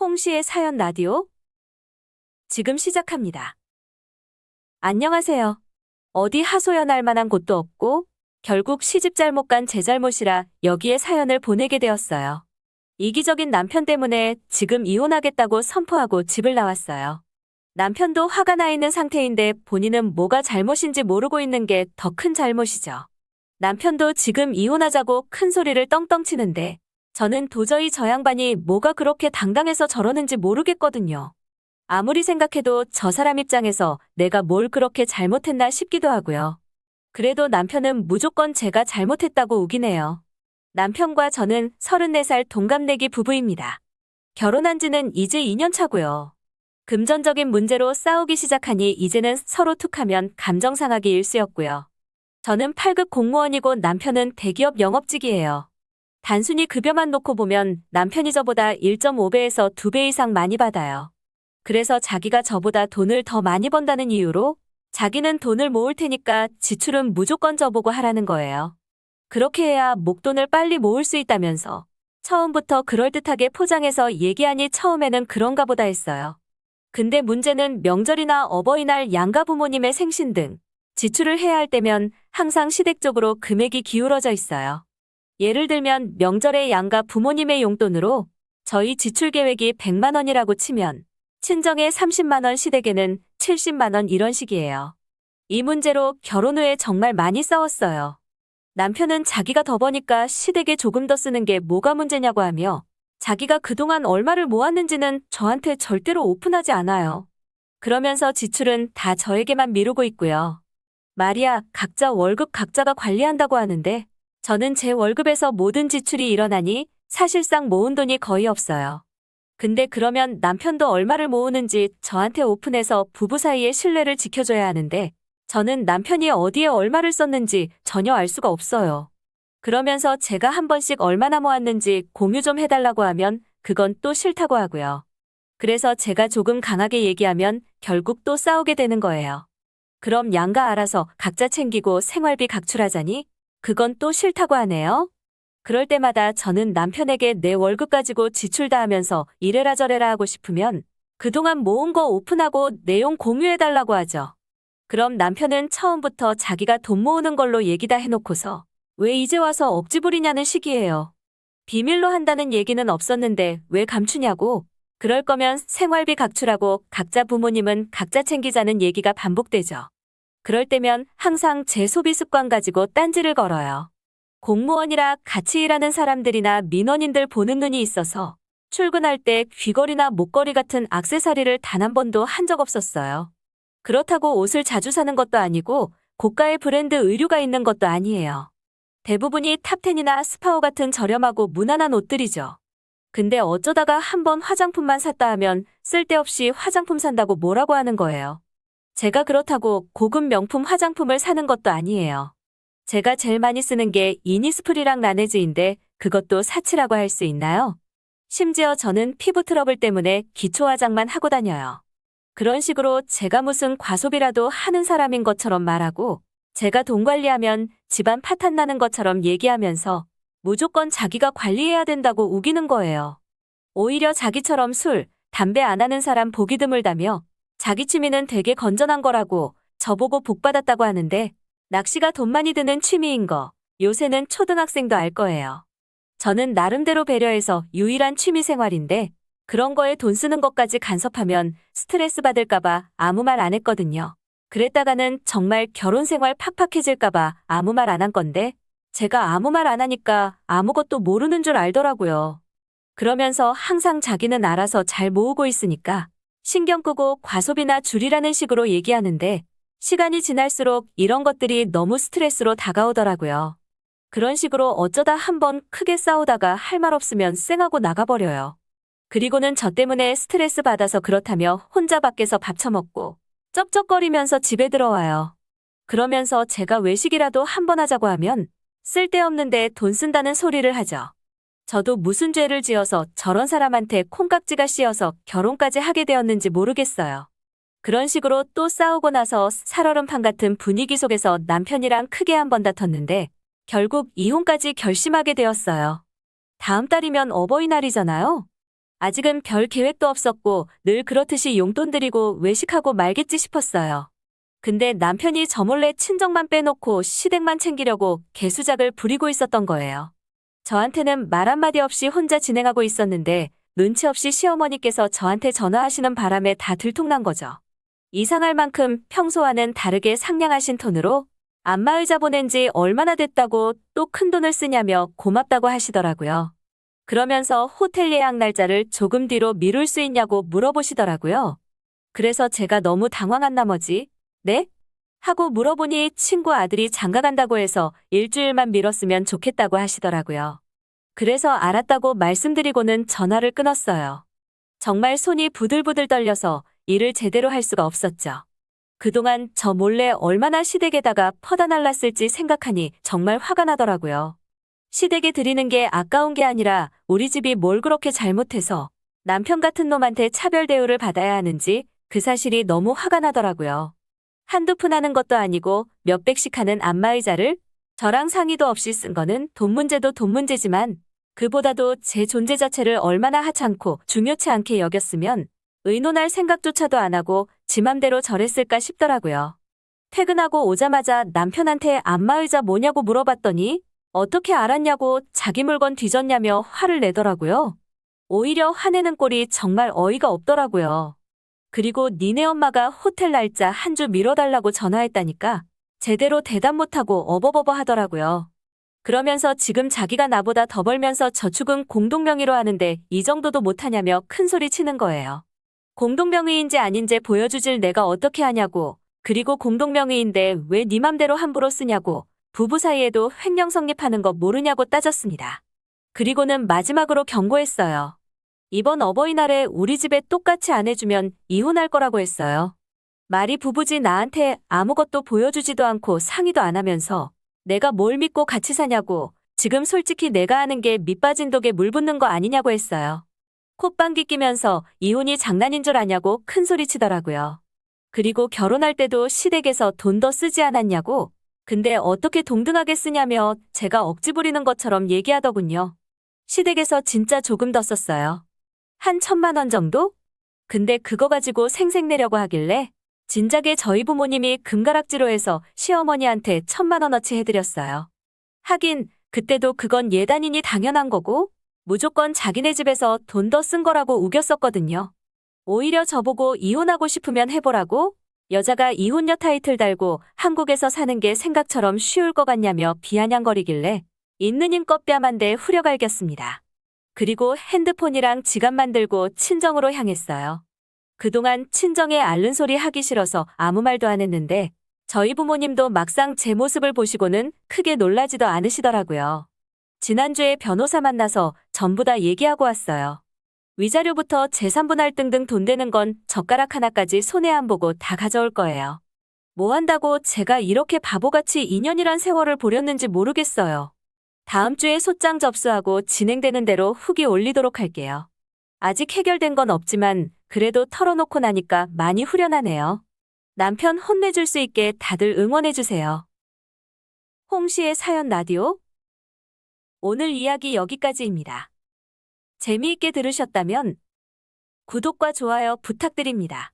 홍시의 사연 라디오 지금 시작합니다. 안녕하세요. 어디 하소연할 만한 곳도 없고 결국 시집 잘못 간 제 잘못이라 여기에 사연을 보내게 되었어요. 이기적인 남편 때문에 지금 이혼하겠다고 선포하고 집을 나왔어요. 남편도 화가 나 있는 상태인데 본인은 뭐가 잘못인지 모르고 있는 게 더 큰 잘못이죠. 남편도 지금 이혼하자고 큰 소리를 떵떵 치는데 저는 도저히 저 양반이 뭐가 그렇게 당당해서 저러는지 모르겠거든요. 아무리 생각해도 저 사람 입장에서 내가 뭘 그렇게 잘못했나 싶기도 하고요. 그래도 남편은 무조건 제가 잘못했다고 우기네요. 남편과 저는 34살 동갑내기 부부입니다. 결혼한 지는 이제 2년 차고요. 금전적인 문제로 싸우기 시작하니 이제는 서로 툭하면 감정 상하기 일쑤였고요. 저는 8급 공무원이고 남편은 대기업 영업직이에요. 단순히 급여만 놓고 보면 남편이 저보다 1.5배에서 2배 이상 많이 받아요. 그래서 자기가 저보다 돈을 더 많이 번다는 이유로 자기는 돈을 모을 테니까 지출은 무조건 저보고 하라는 거예요. 그렇게 해야 목돈을 빨리 모을 수 있다면서 처음부터 그럴듯하게 포장해서 얘기하니 처음에는 그런가 보다 했어요. 근데 문제는 명절이나 어버이날 양가 부모님의 생신 등 지출을 해야 할 때면 항상 시댁적으로 금액이 기울어져 있어요. 예를 들면 명절에 양가 부모님의 용돈으로 저희 지출 계획이 100만 원이라고 치면 친정에 30만 원, 시댁에는 70만 원 이런 식이에요. 이 문제로 결혼 후에 정말 많이 싸웠어요. 남편은 자기가 더 버니까 시댁에 조금 더 쓰는 게 뭐가 문제냐고 하며 자기가 그동안 얼마를 모았는지는 저한테 절대로 오픈하지 않아요. 그러면서 지출은 다 저에게만 미루고 있고요. 말이야, 각자 월급 각자가 관리한다고 하는데 저는 제 월급에서 모든 지출이 일어나니 사실상 모은 돈이 거의 없어요. 근데 그러면 남편도 얼마를 모으는지 저한테 오픈해서 부부 사이의 신뢰를 지켜줘야 하는데 저는 남편이 어디에 얼마를 썼는지 전혀 알 수가 없어요. 그러면서 제가 한 번씩 얼마나 모았는지 공유 좀 해달라고 하면 그건 또 싫다고 하고요. 그래서 제가 조금 강하게 얘기하면 결국 또 싸우게 되는 거예요. 그럼 양가 알아서 각자 챙기고 생활비 각출하자니 그건 또 싫다고 하네요. 그럴 때마다 저는 남편에게 내 월급 가지고 지출 다 하면서 이래라 저래라 하고 싶으면 그동안 모은 거 오픈하고 내용 공유해달라고 하죠. 그럼 남편은 처음부터 자기가 돈 모으는 걸로 얘기 다 해놓고서 왜 이제 와서 억지 부리냐는 식이에요. 비밀로 한다는 얘기는 없었는데 왜 감추냐고. 그럴 거면 생활비 각출하고 각자 부모님은 각자 챙기자는 얘기가 반복되죠. 그럴 때면 항상 제 소비 습관 가지고 딴지를 걸어요. 공무원이라 같이 일하는 사람들이나 민원인들 보는 눈이 있어서 출근할 때 귀걸이나 목걸이 같은 액세서리를 단 한 번도 한 적 없었어요. 그렇다고 옷을 자주 사는 것도 아니고 고가의 브랜드 의류가 있는 것도 아니에요. 대부분이 탑10이나 스파오 같은 저렴하고 무난한 옷들이죠. 근데 어쩌다가 한 번 화장품만 샀다 하면 쓸데없이 화장품 산다고 뭐라고 하는 거예요. 제가 그렇다고 고급 명품 화장품을 사는 것도 아니에요. 제가 제일 많이 쓰는 게 이니스프리랑 라네즈인데 그것도 사치라고 할 수 있나요? 심지어 저는 피부 트러블 때문에 기초 화장만 하고 다녀요. 그런 식으로 제가 무슨 과소비라도 하는 사람인 것처럼 말하고 제가 돈 관리하면 집안 파탄 나는 것처럼 얘기하면서 무조건 자기가 관리해야 된다고 우기는 거예요. 오히려 자기처럼 술, 담배 안 하는 사람 보기 드물다며 자기 취미는 되게 건전한 거라고 저보고 복 받았다고 하는데 낚시가 돈 많이 드는 취미인 거 요새는 초등학생도 알 거예요. 저는 나름대로 배려해서 유일한 취미 생활인데 그런 거에 돈 쓰는 것까지 간섭하면 스트레스 받을까봐 아무 말 안 했거든요. 그랬다가는 정말 결혼 생활 팍팍해질까봐 아무 말 안 한 건데 제가 아무 말 안 하니까 아무것도 모르는 줄 알더라고요. 그러면서 항상 자기는 알아서 잘 모으고 있으니까 신경 끄고 과소비나 줄이라는 식으로 얘기하는데 시간이 지날수록 이런 것들이 너무 스트레스로 다가오더라고요. 그런 식으로 어쩌다 한번 크게 싸우다가 할 말 없으면 쌩하고 나가버려요. 그리고는 저 때문에 스트레스 받아서 그렇다며 혼자 밖에서 밥 처먹고 쩝쩝거리면서 집에 들어와요. 그러면서 제가 외식이라도 한번 하자고 하면 쓸데없는데 돈 쓴다는 소리를 하죠. 저도 무슨 죄를 지어서 저런 사람한테 콩깍지가 씌어서 결혼까지 하게 되었는지 모르겠어요. 그런 식으로 또 싸우고 나서 살얼음판 같은 분위기 속에서 남편이랑 크게 한번 다퉜는데 결국 이혼까지 결심하게 되었어요. 다음 달이면 어버이날이잖아요. 아직은 별 계획도 없었고 늘 그렇듯이 용돈 드리고 외식하고 말겠지 싶었어요. 근데 남편이 저 몰래 친정만 빼놓고 시댁만 챙기려고 개수작을 부리고 있었던 거예요. 저한테는 말 한마디 없이 혼자 진행하고 있었는데 눈치 없이 시어머니께서 저한테 전화하시는 바람에 다 들통난 거죠. 이상할 만큼 평소와는 다르게 상냥하신 톤으로 안마의자 보낸 지 얼마나 됐다고 또 큰돈을 쓰냐며 고맙다고 하시더라고요. 그러면서 호텔 예약 날짜를 조금 뒤로 미룰 수 있냐고 물어보시더라고요. 그래서 제가 너무 당황한 나머지 네? 하고 물어보니 친구 아들이 장가간다고 해서 일주일만 미뤘으면 좋겠다고 하시더라고요. 그래서 알았다고 말씀드리고는 전화를 끊었어요. 정말 손이 부들부들 떨려서 일을 제대로 할 수가 없었죠. 그동안 저 몰래 얼마나 시댁에다가 퍼다 날랐을지 생각하니 정말 화가 나더라고요. 시댁에 드리는 게 아까운 게 아니라 우리 집이 뭘 그렇게 잘못해서 남편 같은 놈한테 차별 대우를 받아야 하는지 그 사실이 너무 화가 나더라고요. 한두 푼 하는 것도 아니고 몇백씩 하는 안마의자를 저랑 상의도 없이 쓴 거는 돈 문제도 돈 문제지만 그보다도 제 존재 자체를 얼마나 하찮고 중요치 않게 여겼으면 의논할 생각조차도 안 하고 지 맘대로 저랬을까 싶더라고요. 퇴근하고 오자마자 남편한테 안마의자 뭐냐고 물어봤더니 어떻게 알았냐고 자기 물건 뒤졌냐며 화를 내더라고요. 오히려 화내는 꼴이 정말 어이가 없더라고요. 그리고 니네 엄마가 호텔 날짜 한 주 미뤄달라고 전화했다니까 제대로 대답 못하고 어버버버 하더라고요. 그러면서 지금 자기가 나보다 더 벌면서 저축은 공동명의로 하는데 이 정도도 못하냐며 큰소리 치는 거예요. 공동명의인지 아닌지 보여주질 내가 어떻게 하냐고, 그리고 공동명의인데 왜 네 맘대로 함부로 쓰냐고, 부부 사이에도 횡령 성립하는 거 모르냐고 따졌습니다. 그리고는 마지막으로 경고했어요. 이번 어버이날에 우리 집에 똑같이 안 해주면 이혼할 거라고 했어요. 말이 부부지 나한테 아무것도 보여주지도 않고 상의도 안 하면서 내가 뭘 믿고 같이 사냐고, 지금 솔직히 내가 하는 게 밑빠진 독에 물 붓는 거 아니냐고 했어요. 콧방귀 끼면서 이혼이 장난인 줄 아냐고 큰소리 치더라고요. 그리고 결혼할 때도 시댁에서 돈 더 쓰지 않았냐고, 근데 어떻게 동등하게 쓰냐며 제가 억지 부리는 것처럼 얘기하더군요. 시댁에서 진짜 조금 더 썼어요. 한 1,000만 원 정도? 근데 그거 가지고 생색 내려고 하길래 진작에 저희 부모님이 금가락지로 해서 시어머니한테 1,000만 원어치 해드렸어요. 하긴 그때도 그건 예단이니 당연한 거고 무조건 자기네 집에서 돈 더 쓴 거라고 우겼었거든요. 오히려 저보고 이혼하고 싶으면 해보라고, 여자가 이혼녀 타이틀 달고 한국에서 사는 게 생각처럼 쉬울 것 같냐며 비아냥거리길래 있는 힘껏 뺨한대 후려갈겼습니다. 그리고 핸드폰이랑 지갑만 들고 친정으로 향했어요. 그동안 친정에 앓는 소리 하기 싫어서 아무 말도 안 했는데 저희 부모님도 막상 제 모습을 보시고는 크게 놀라지도 않으시더라고요. 지난주에 변호사 만나서 전부 다 얘기하고 왔어요. 위자료부터 재산분할 등등 돈 되는 건 젓가락 하나까지 손해 안 보고 다 가져올 거예요. 뭐 한다고 제가 이렇게 바보같이 2년이란 세월을 보렸는지 모르겠어요. 다음 주에 소장 접수하고 진행되는 대로 후기 올리도록 할게요. 아직 해결된 건 없지만 그래도 털어놓고 나니까 많이 후련하네요. 남편 혼내줄 수 있게 다들 응원해주세요. 홍시의 사연 라디오. 오늘 이야기 여기까지입니다. 재미있게 들으셨다면 구독과 좋아요 부탁드립니다.